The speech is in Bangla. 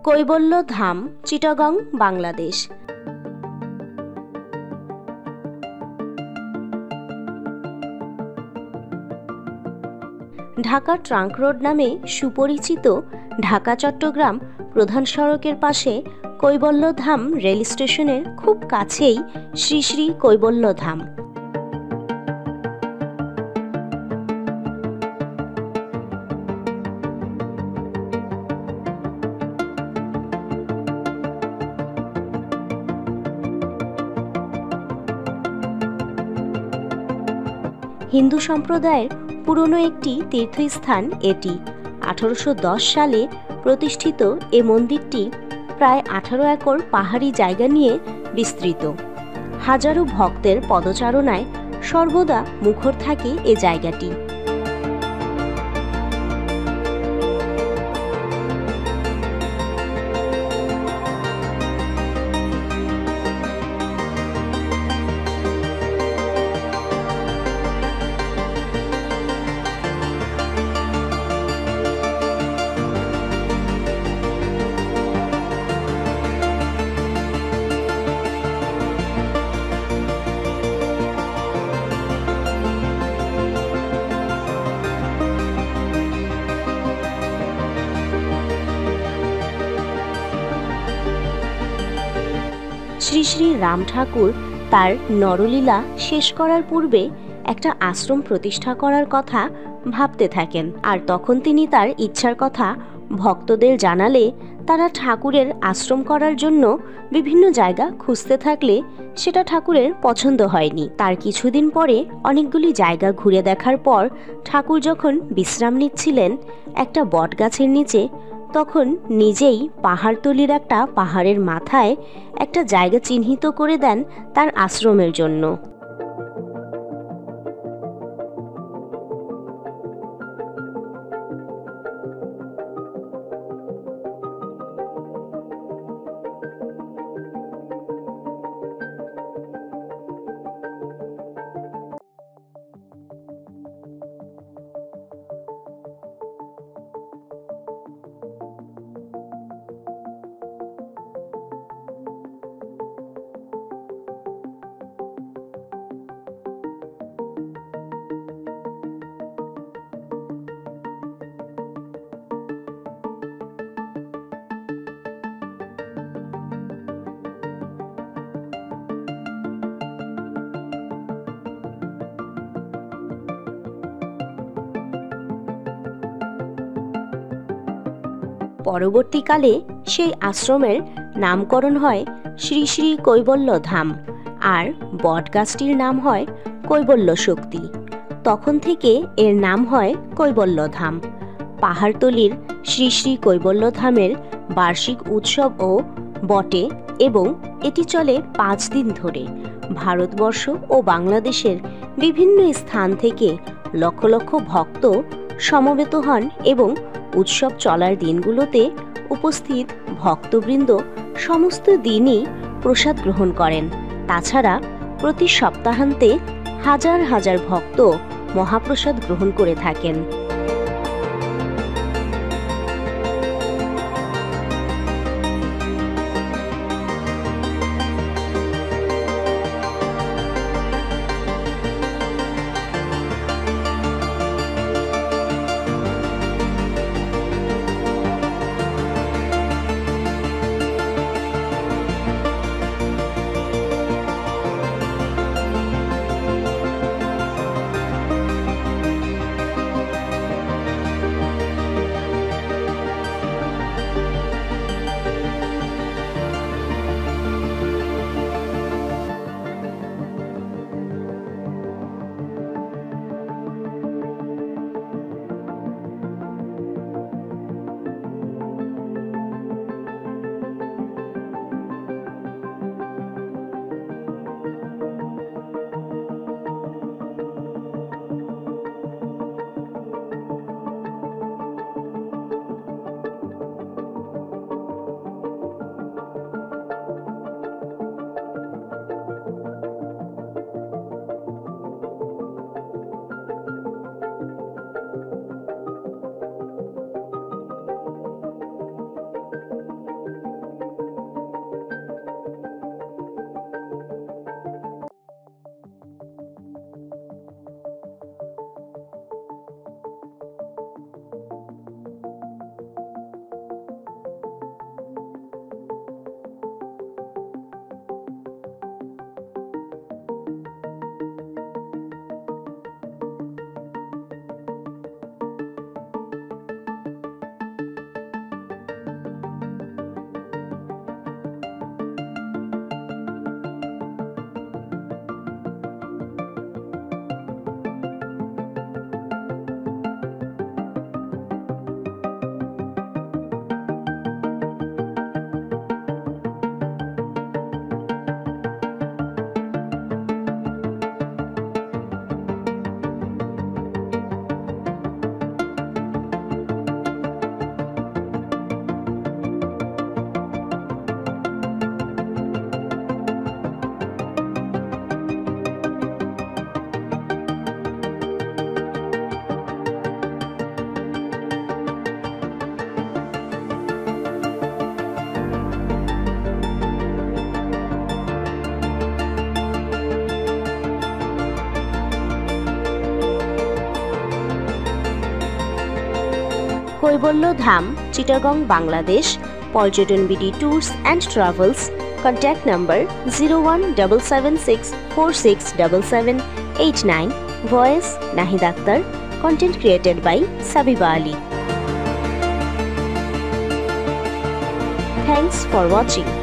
কৈবল্য ধাম, চিটাগং, বাংলাদেশ। ঢাকা ট্রাঙ্ক রোড নামে সুপরিচিত ঢাকা চট্টগ্রাম প্রধান সড়কের পাশে কৈবল্য ধাম রেল স্টেশনের খুব কাছেই শ্রী শ্রী কৈবল্য ধাম। হিন্দু সম্প্রদায়ের পুরনো একটি তীর্থস্থান এটি। 1810 সালে প্রতিষ্ঠিত এ মন্দিরটি প্রায় 18 একর পাহাড়ি জায়গা নিয়ে বিস্তৃত। হাজারো ভক্তের পদচারণায় সর্বদা মুখর থাকে এ জায়গাটি। শ্রী শ্রী রাম ঠাকুর তার নরলীলা শেষ করার পূর্বে একটা আশ্রম প্রতিষ্ঠা করার কথা ভাবতে থাকেন, আর তখন তিনি তার ইচ্ছার কথা ভক্তদের জানালে তারা ঠাকুরের আশ্রম করার জন্য বিভিন্ন জায়গা খুঁজতে থাকলে সেটা ঠাকুরের পছন্দ হয়নি। তার কিছুদিন পরে অনেকগুলি জায়গা ঘুরে দেখার পর ঠাকুর যখন বিশ্রাম নিচ্ছিলেন একটা বটগাছের নিচে, তখন নিজেই পাহাড়তলির একটা পাহাড়ের মাথায় একটা জায়গা চিহ্নিত করে দেন তার আশ্রমের জন্য। পরবর্তীকালে সেই আশ্রমের নামকরণ হয় শ্রী শ্রী কৈবল্য ধাম, আর বটগাছটির নাম হয় কৈবল্য শক্তি। তখন থেকে এর নাম হয় কৈবল্য ধাম। পাহাড়তলির শ্রী শ্রী কৈবল্য ধামের বার্ষিক উৎসবও বটে এবং এটি চলে 5 দিন ধরে। ভারতবর্ষ ও বাংলাদেশের বিভিন্ন স্থান থেকে লক্ষ লক্ষ ভক্ত সমবেত হন এবং উৎসব চলার দিনগুলোতে উপস্থিত ভক্তবৃন্দ সমস্ত দিনই প্রসাদ গ্রহণ করেন। তাছাড়া প্রতি সপ্তাহান্তে হাজার হাজার ভক্ত মহাপ্রসাদ গ্রহণ করে থাকেন। কৈবল্য ধাম, চিটাগং, বাংলাদেশ। পর্যটন BD tours and travels. Contact number 017764677789। Voice Nahid Akhtar. Content created by Sabiba Ali. Thanks for watching.